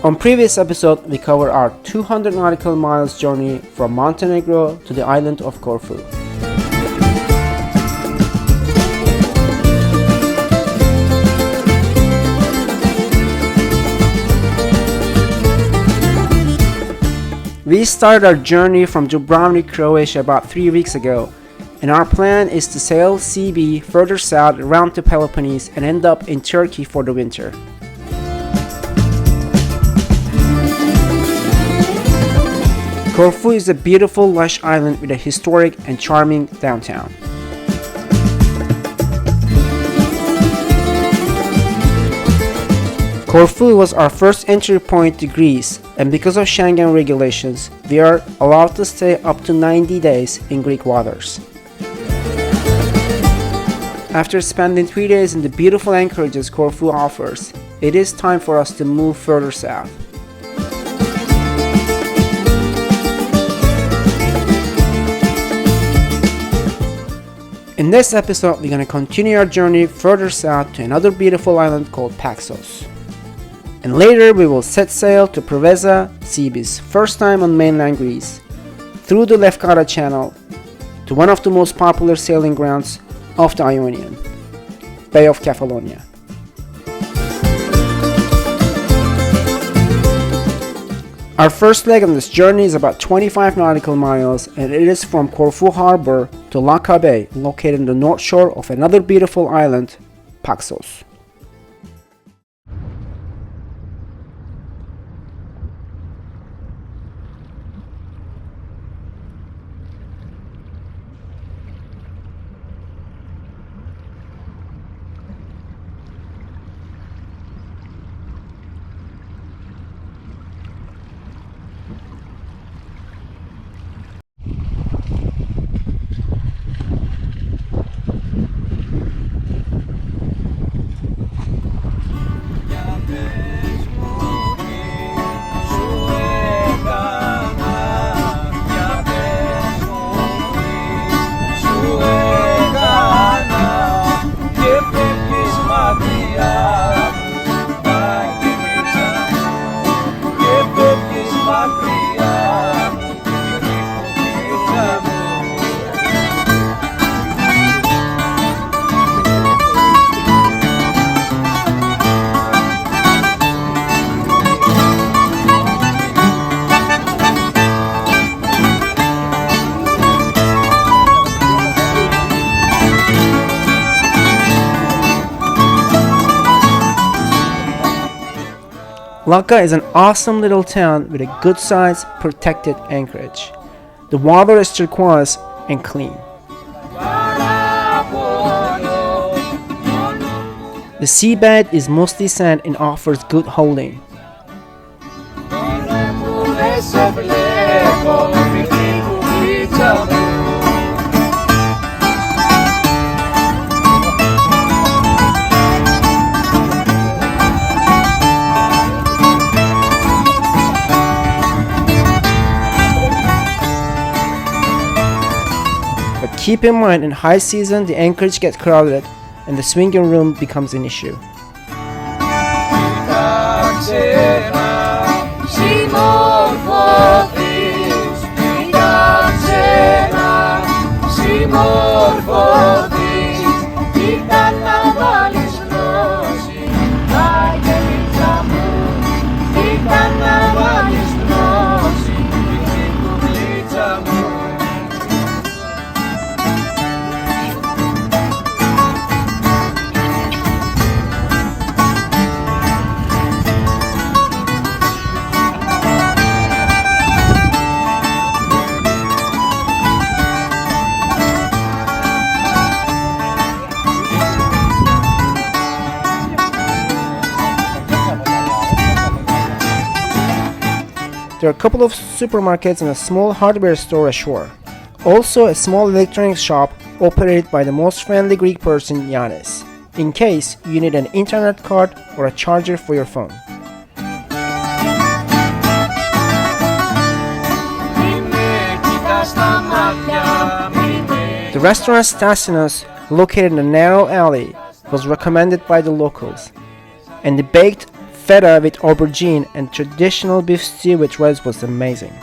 On previous episode, we covered our 200 nautical miles journey from Montenegro to the island of Corfu. We started our journey from Dubrovnik, Croatia about 3 weeks ago, and our plan is to sail CB further south around to Peloponnese and end up in Turkey for the winter. Corfu is a beautiful, lush island with a historic and charming downtown. Corfu was our first entry point to Greece, and because of Schengen regulations, we are allowed to stay up to 90 days in Greek waters. After spending 3 days in the beautiful anchorages Corfu offers, it is time for us to move further south. In this episode, we're going to continue our journey further south to another beautiful island called Paxos. And later we will set sail to Preveza, CB's first time on mainland Greece, through the Lefkada channel to one of the most popular sailing grounds of the Ionian, Bay of Kefalonia. Our first leg on this journey is about 25 nautical miles, and it is from Corfu harbor to Lefkada Bay, located on the north shore of another beautiful island, Paxos. Lefkada is an awesome little town with a good sized protected anchorage. The water is turquoise and clean. The seabed is mostly sand and offers good holding. Keep in mind, in high season, the anchorage gets crowded and the swinging room becomes an issue. There are a couple of supermarkets and a small hardware store ashore. Also a small electronics shop operated by the most friendly Greek person, Yanis, in case you need an internet card or a charger for your phone. The restaurant Stasinos, located in a narrow alley, was recommended by the locals, and the baked feta with aubergine and traditional beef stew with rice was amazing.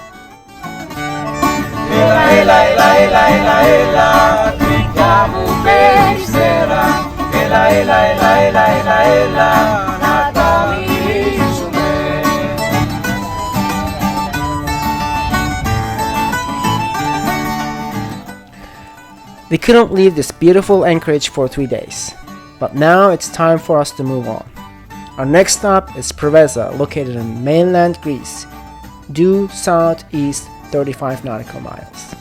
We couldn't leave this beautiful anchorage for 3 days, but now it's time for us to move on. Our next stop is Preveza, located in mainland Greece, due southeast 35 nautical miles.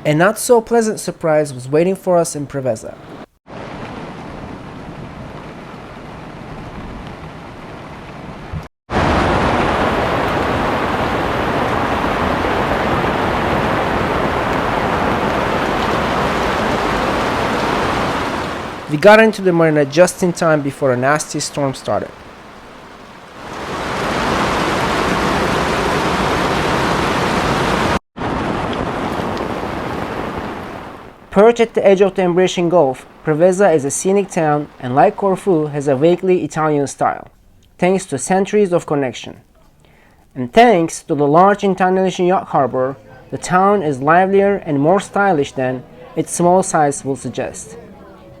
A not so pleasant surprise was waiting for us in Preveza. We got into the marina just in time before a nasty storm started. Perched at the edge of the embracing Gulf, Preveza is a scenic town and, like Corfu, has a vaguely Italian style, thanks to centuries of connection. And thanks to the large international yacht harbor, the town is livelier and more stylish than its small size will suggest.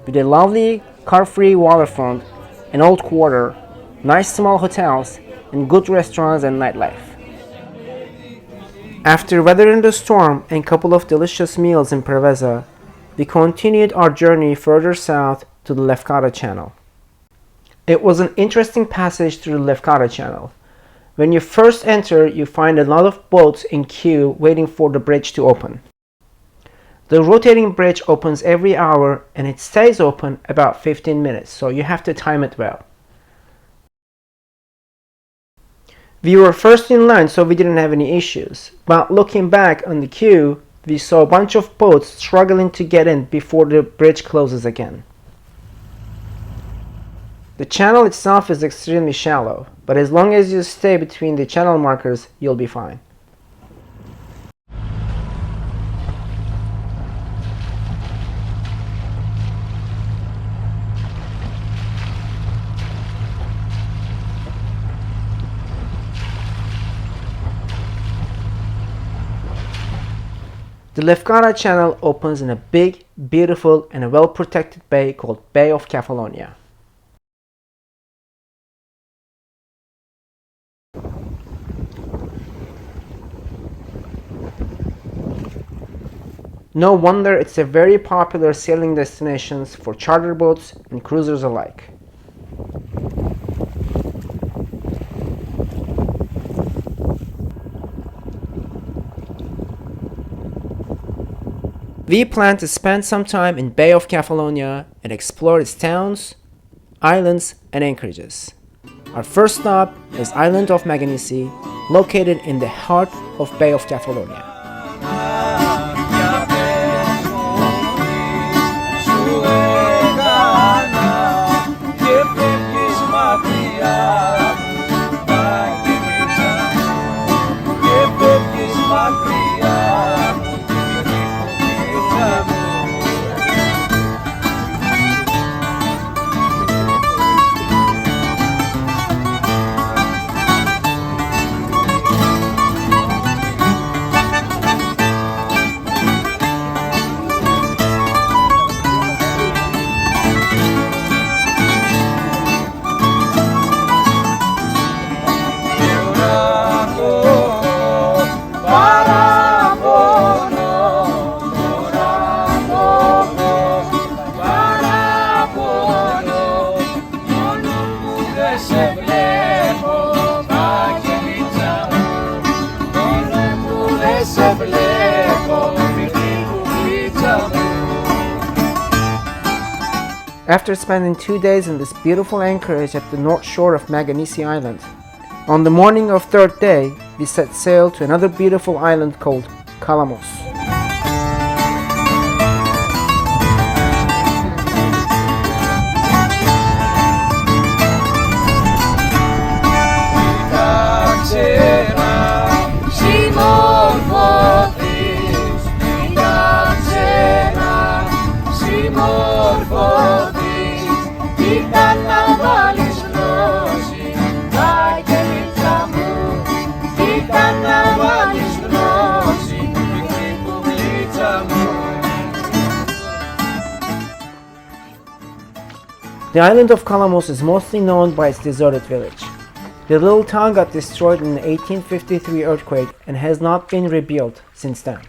With a lovely, car-free waterfront, an old quarter, nice small hotels, and good restaurants and nightlife. After weathering the storm and a couple of delicious meals in Preveza, we continued our journey further south to the Lefkada Channel. It was an interesting passage through the Lefkada Channel. When you first enter, you find a lot of boats in queue waiting for the bridge to open. The rotating bridge opens every hour and it stays open about 15 minutes, so you have to time it well. We were first in line, so we didn't have any issues, but looking back on the queue, we saw a bunch of boats struggling to get in before the bridge closes again. The channel itself is extremely shallow, but as long as you stay between the channel markers, you'll be fine. The Lefkada Channel opens in a big, beautiful and a well-protected bay called Bay of Kefalonia. No wonder it's a very popular sailing destination for charter boats and cruisers alike. We plan to spend some time in Bay of Kefalonia and explore its towns, islands, and anchorages. Our first stop is Island of Maganisi, located in the heart of Bay of Kefalonia. After spending 2 days in this beautiful anchorage at the north shore of Maganisi Island, on the morning of third day, we set sail to another beautiful island called Kalamos. The island of Kalamos is mostly known by its deserted village. The little town got destroyed in the 1853 earthquake and has not been rebuilt since then.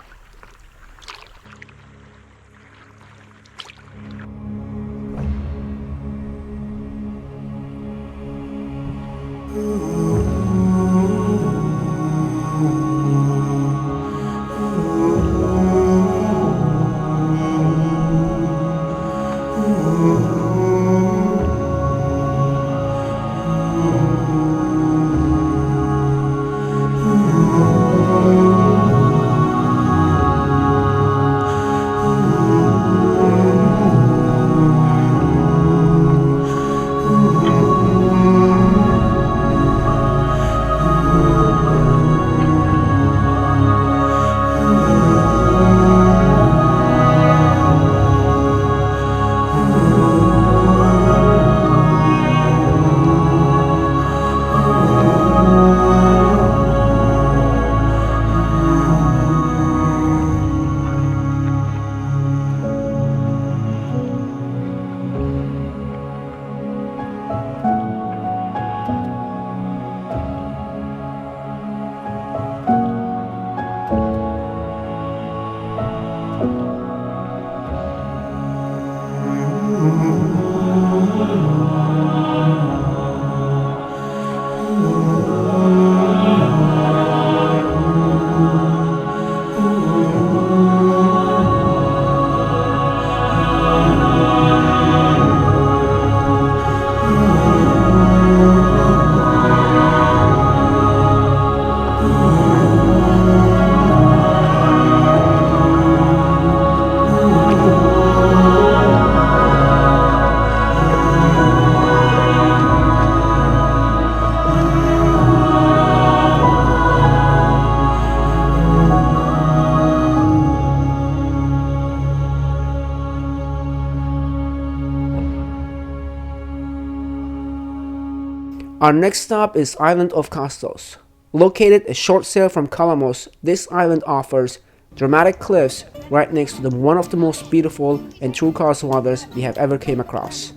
Our next stop is island of Kastos. Located a short sail from Kalamos, this island offers dramatic cliffs right next to one of the most beautiful and turquoise waters we have ever came across.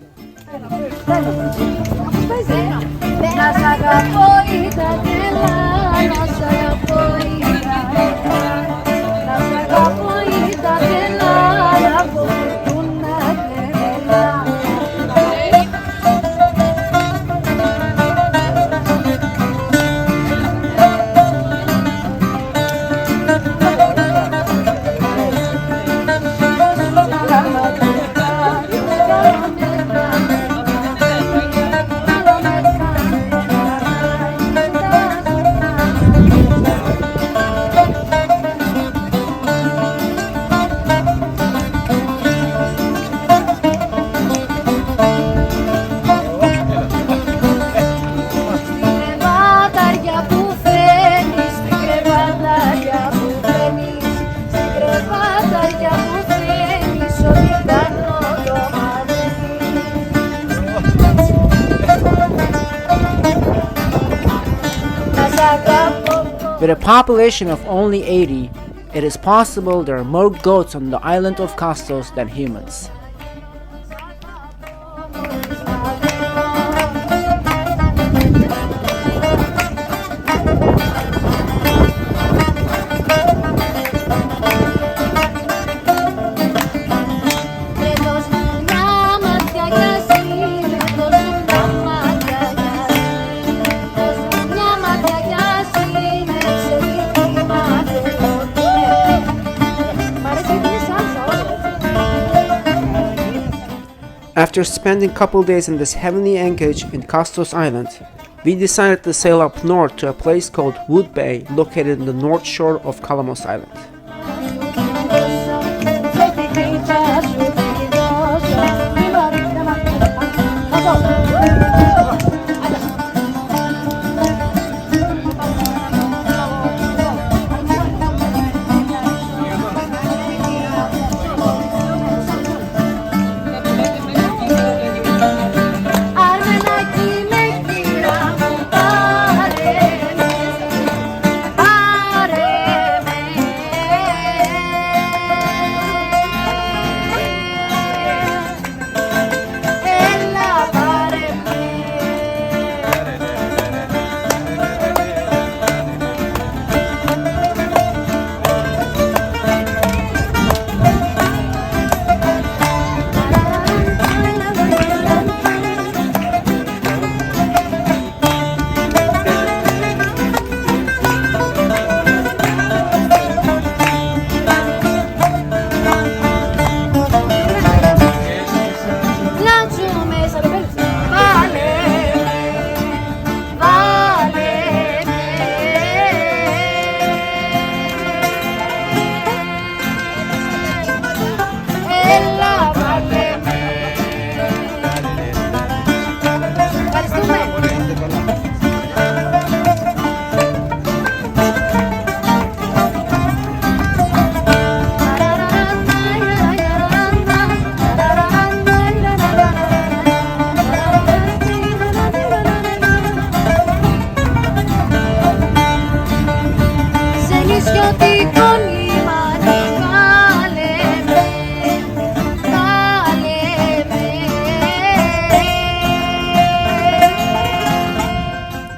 With a population of only 80, it is possible there are more goats on the island of Kastos than humans. After spending a couple days in this heavenly anchorage in Kastos Island, we decided to sail up north to a place called Wood Bay located in the north shore of Kalamos Island.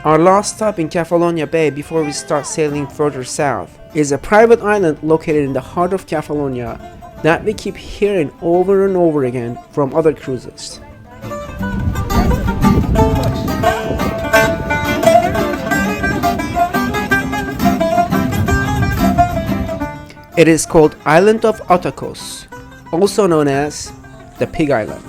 Our last stop in Kefalonia Bay before we start sailing further south is a private island located in the heart of Kefalonia that we keep hearing over and over again from other cruises. It is called Island of Atokos, also known as the Pig Island.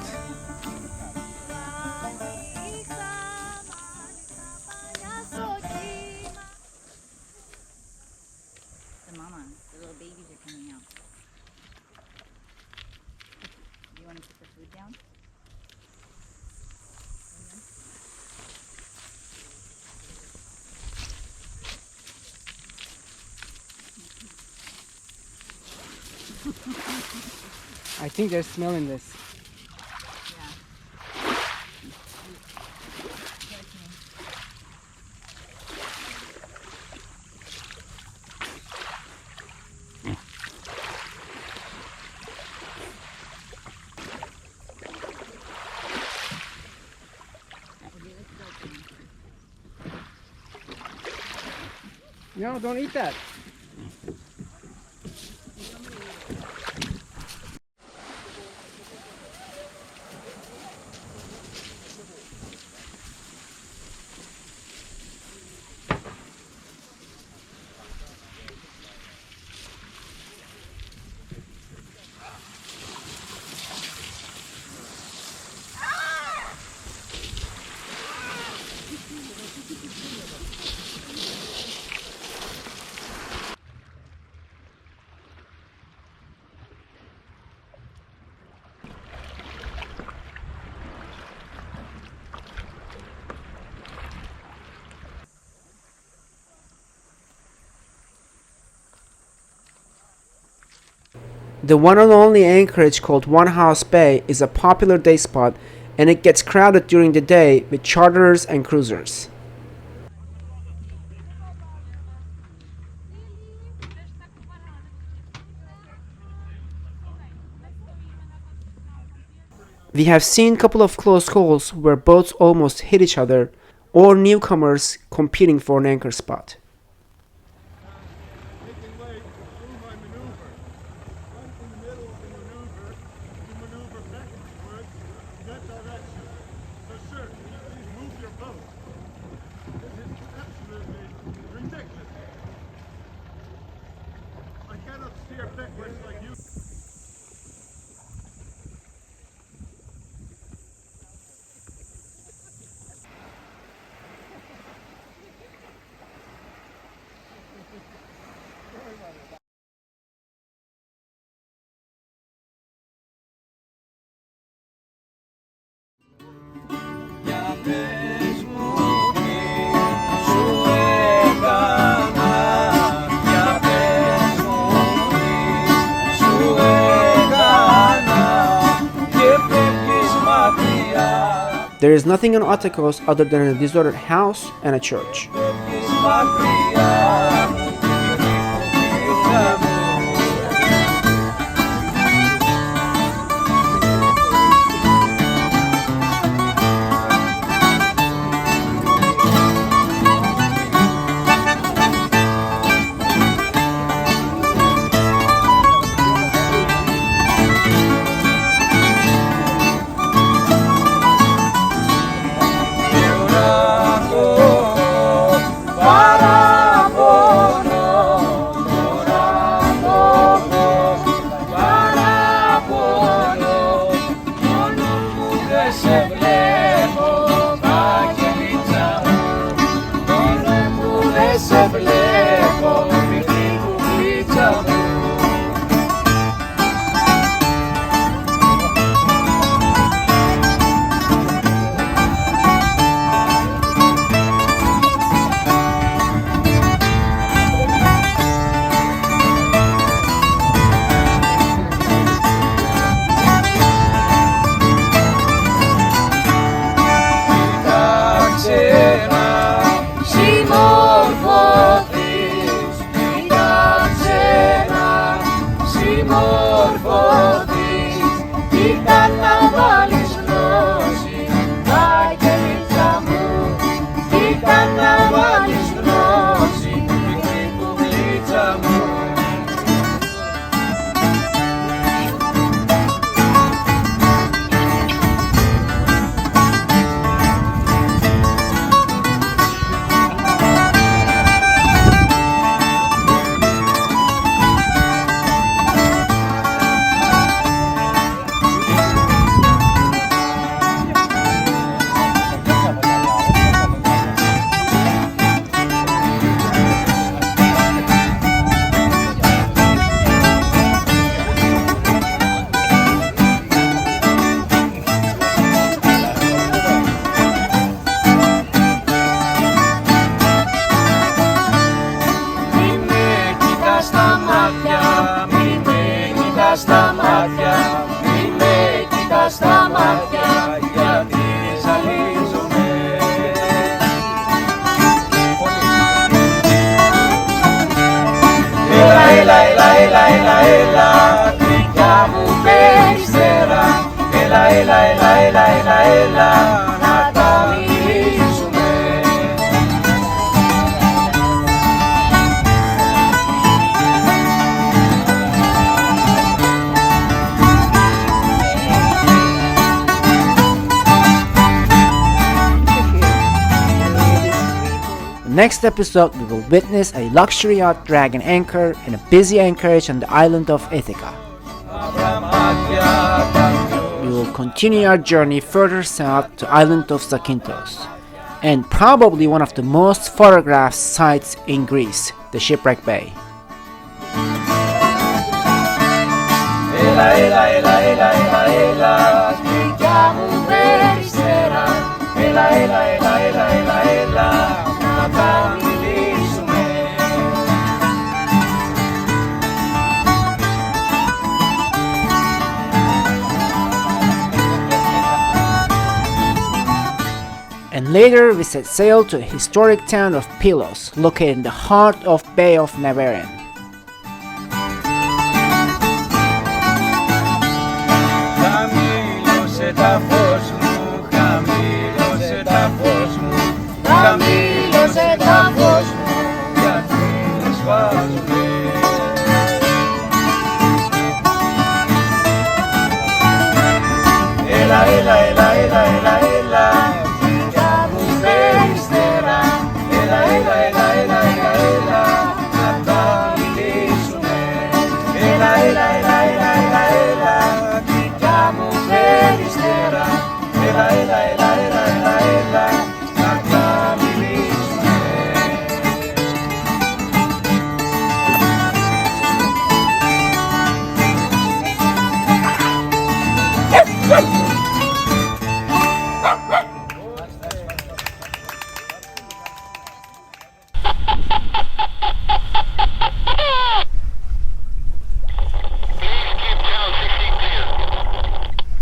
I think they're smelling this. No, don't eat that. The one and only anchorage called One House Bay is a popular day spot, and it gets crowded during the day with charterers and cruisers. We have seen a couple of close calls where boats almost hit each other, or newcomers competing for an anchor spot. There is nothing on Atokos other than a deserted house and a church. Next episode, we will witness a luxury yacht drag an anchor in a busy anchorage on the island of Ithaca. We will continue our journey further south to island of Zakynthos, and probably one of the most photographed sites in Greece, the Shipwreck Bay. And later we set sail to the historic town of Pylos, located in the heart of Bay of Navarin. Χαμήλωσε τα φως μου,